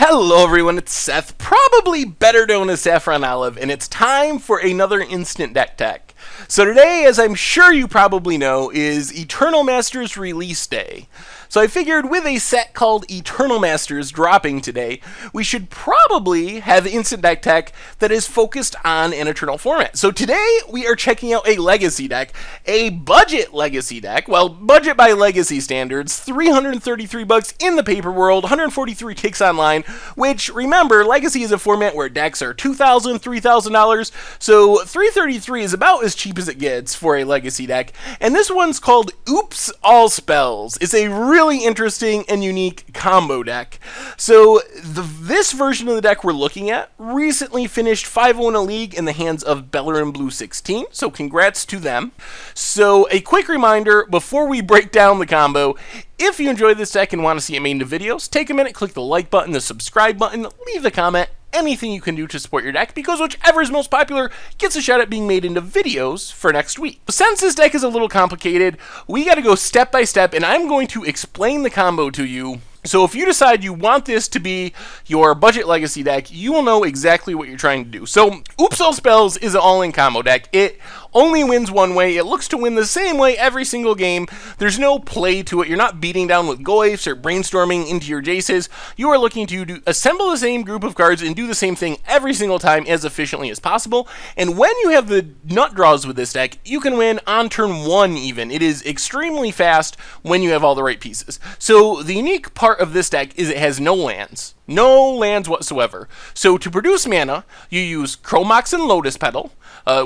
Hello everyone, it's Seth, probably better known as Saffron Olive, and it's time for another Instant Deck Tech. So today, as I'm sure you probably know, is Eternal Masters release day. So I figured with a set called Eternal Masters dropping today, we should probably have Instant Deck Tech that is focused on an Eternal format. So today, we are checking out a Legacy deck, a budget Legacy deck. Well, budget by Legacy standards, $333 in the paper world, 143 ticks online, which, remember, Legacy is a format where decks are $2,000, $3,000, so $333 is about as cheap as it gets for a Legacy deck. And this one's called Oops All Spells. It's a really interesting and unique combo deck. So this version of the deck we're looking at recently finished 5-0 in a league in the hands of Bellerin Blue 16, so congrats to them. So a quick reminder before we break down the combo, if you enjoy this deck and want to see it made into videos, take a minute, click the like button, the subscribe button, leave the comment, anything you can do to support your deck, because whichever is most popular gets a shot at being made into videos for next week. Since this deck is a little complicated, we got to go step by step, and I'm going to explain the combo to you. So if you decide you want this to be your budget Legacy deck, you will know exactly what you're trying to do. So Oops All Spells is an all-in combo deck. It only wins one way. It looks to win the same way every single game. There's no play to it. You're not beating down with Goyfs or brainstorming into your Jaces. You are looking to assemble the same group of cards and do the same thing every single time as efficiently as possible. And when you have the nut draws with this deck, you can win on turn 1 even. It is extremely fast when you have all the right pieces. So the unique part of this deck is it has no lands. No lands whatsoever. So to produce mana, you use Chromox and Lotus Petal,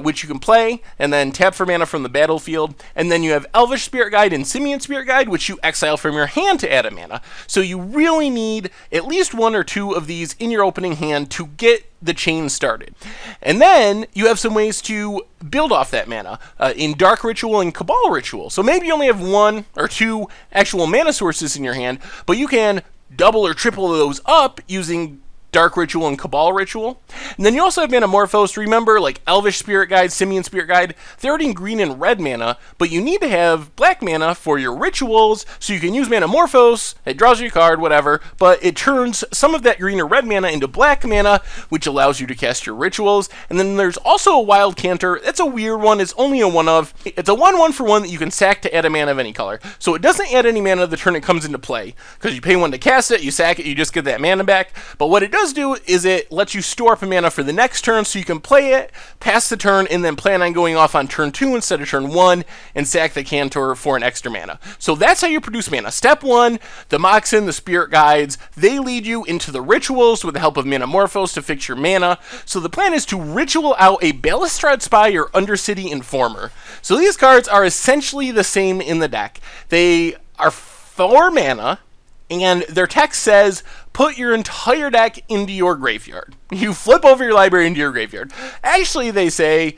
which you can play, and then tap for mana from the battlefield. And then you have Elvish Spirit Guide and Simian Spirit Guide, which you exile from your hand to add a mana. So you really need at least one or two of these in your opening hand to get the chain started. And then you have some ways to build off that mana in Dark Ritual and Cabal Ritual. So maybe you only have one or two actual mana sources in your hand, but you can double or triple those up using Dark Ritual and Cabal Ritual. And then you also have Manamorphose. Remember, like Elvish Spirit Guide, Simian Spirit Guide, they're already in green and red mana, but you need to have black mana for your rituals, so you can use Manamorphose, it draws you a card, whatever, but it turns some of that green or red mana into black mana, which allows you to cast your rituals. And then there's also a Wild Canter. That's a weird one. It's only a 1-of. It's a 1/1 for 1 that you can sack to add a mana of any color. So it doesn't add any mana the turn it comes into play, because you pay 1 to cast it, you sack it, you just get that mana back. But what it does do is it lets you store up a mana for the next turn, so you can play it, pass the turn, and then plan on going off on turn 2 instead of turn 1 and sack the Cantor for an extra mana. So that's how you produce mana. Step 1, the Moxen, the Spirit Guides, they lead you into the rituals with the help of Manamorphose to fix your mana. So the plan is to ritual out a Balustrade Spy or Undercity Informer. So these cards are essentially the same in the deck. They are 4 mana, and their text says, put your entire deck into your graveyard. You flip over your library into your graveyard. Actually, they say,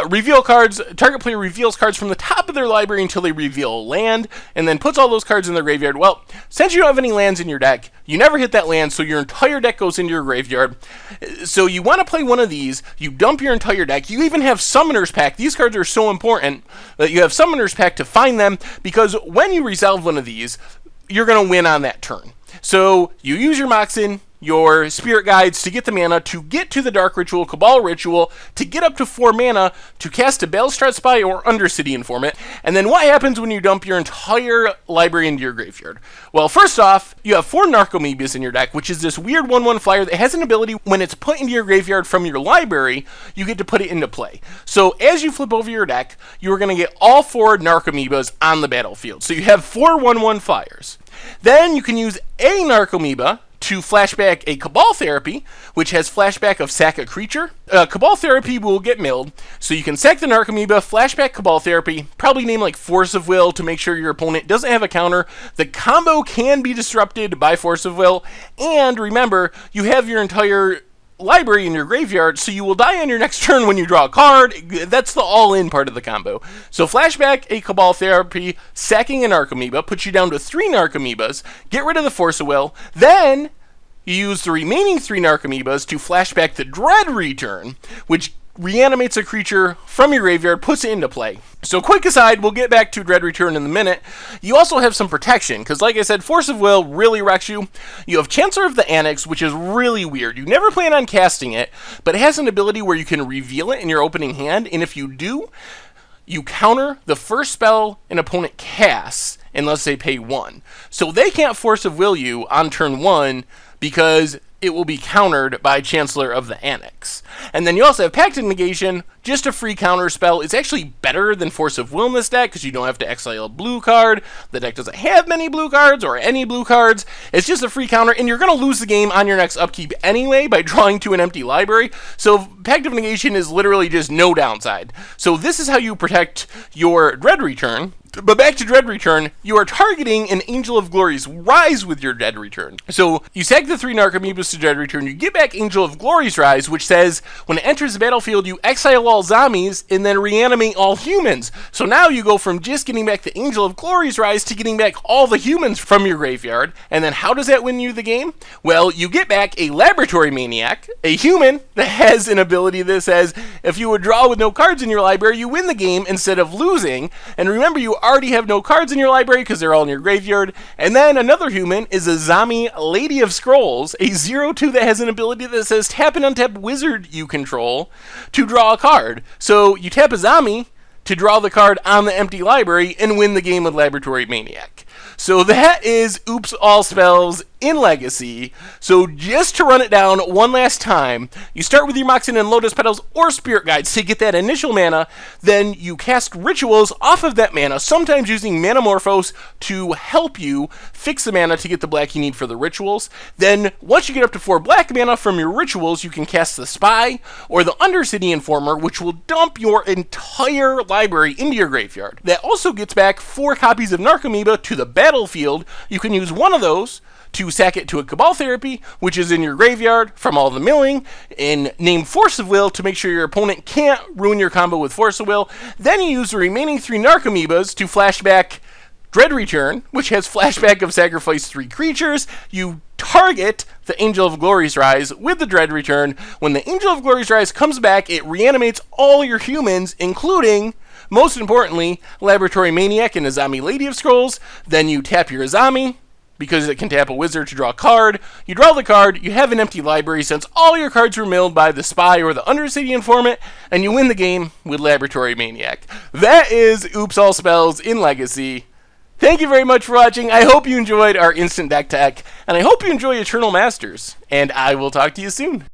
reveal cards, target player reveals cards from the top of their library until they reveal a land, and then puts all those cards in their graveyard. Well, since you don't have any lands in your deck, you never hit that land, so your entire deck goes into your graveyard. So you want to play one of these, you dump your entire deck, you even have Summoner's Pact. These cards are so important that you have Summoner's Pact to find them, because when you resolve one of these, you're going to win on that turn. So you use your Moxen, your Spirit Guides to get the mana, to get to the Dark Ritual, Cabal Ritual, to get up to 4 mana, to cast a Balustrade Spy or Undercity Informant. And then what happens when you dump your entire library into your graveyard? Well, first off, you have 4 Narcomoebas in your deck, which is this weird 1/1 flyer that has an ability when it's put into your graveyard from your library, you get to put it into play. So as you flip over your deck, you're going to get all 4 Narcomoebas on the battlefield. So you have 4 1/1 flyers. Then you can use a Narcomoeba to flashback a Cabal Therapy, which has flashback of sack a creature. Cabal Therapy will get milled, so you can sack the Narcomoeba, flashback Cabal Therapy, probably name like Force of Will to make sure your opponent doesn't have a counter. The combo can be disrupted by Force of Will, and remember, you have your entire library in your graveyard, so you will die on your next turn when you draw a card. That's the all-in part of the combo. So flashback a Cabal Therapy, sacking an Narcomoeba, puts you down to 3 Narcomoebas, get rid of the Force of Will, then you use the remaining 3 Narcomoebas to flashback the Dread Return, which reanimates a creature from your graveyard, puts it into play. So quick aside, we'll get back to Dread Return in a minute. You also have some protection, because like I said, Force of Will really wrecks you. You have Chancellor of the Annex, which is really weird. You never plan on casting it, but it has an ability where you can reveal it in your opening hand, and if you do, you counter the first spell an opponent casts unless they pay 1. So they can't Force of Will you on turn 1 because it will be countered by Chancellor of the Annex. And then you also have Pact of Negation, just a free counter spell. It's actually better than Force of Will in this deck because you don't have to exile a blue card. The deck doesn't have many blue cards or any blue cards. It's just a free counter, and you're going to lose the game on your next upkeep anyway by drawing to an empty library. So Pact of Negation is literally just no downside. So this is how you protect your Dread Return. But back to Dread Return, you are targeting an Angel of Glory's Rise with your Dread Return. So you sack the 3 Narcomoebas to Dread Return, you get back Angel of Glory's Rise, which says when it enters the battlefield, you exile all zombies and then reanimate all humans. So now you go from just getting back the Angel of Glory's Rise to getting back all the humans from your graveyard. And then how does that win you the game? Well, you get back a Laboratory Maniac, a human that has an ability that says if you would draw with no cards in your library, you win the game instead of losing. And remember, you already have no cards in your library because they're all in your graveyard. And then another human is a Zami Lady of Scrolls, a 0/2 that has an ability that says tap an untapped wizard you control to draw a card. So you tap a Zami to draw the card on the empty library and win the game with Laboratory Maniac. So that is Oops All Spells in Legacy. So just to run it down one last time, you start with your Moxen and Lotus Petals or Spirit Guides to get that initial mana, then you cast Rituals off of that mana, sometimes using Manamorphose to help you fix the mana to get the black you need for the Rituals. Then once you get up to 4 black mana from your Rituals, you can cast the Spy or the Undercity Informer, which will dump your entire library into your graveyard. That also gets back 4 copies of Narcomoeba to the battlefield. You can use one of those to sack it to a Cabal Therapy, which is in your graveyard from all the milling, and name Force of Will to make sure your opponent can't ruin your combo with Force of Will. Then you use the remaining 3 Narcomoebas to flashback Dread Return, which has flashback of sacrifice 3 creatures. You target the Angel of Glory's Rise with the Dread Return. When the Angel of Glory's Rise comes back, it reanimates all your humans, including, most importantly, Laboratory Maniac and Azami Lady of Scrolls. Then you tap your Azami, because it can tap a wizard to draw a card. You draw the card, you have an empty library since all your cards were milled by the Spy or the Undercity Informant, and you win the game with Laboratory Maniac. That is Oops All Spells in Legacy. Thank you very much for watching. I hope you enjoyed our instant deck tech, and I hope you enjoy Eternal Masters, and I will talk to you soon.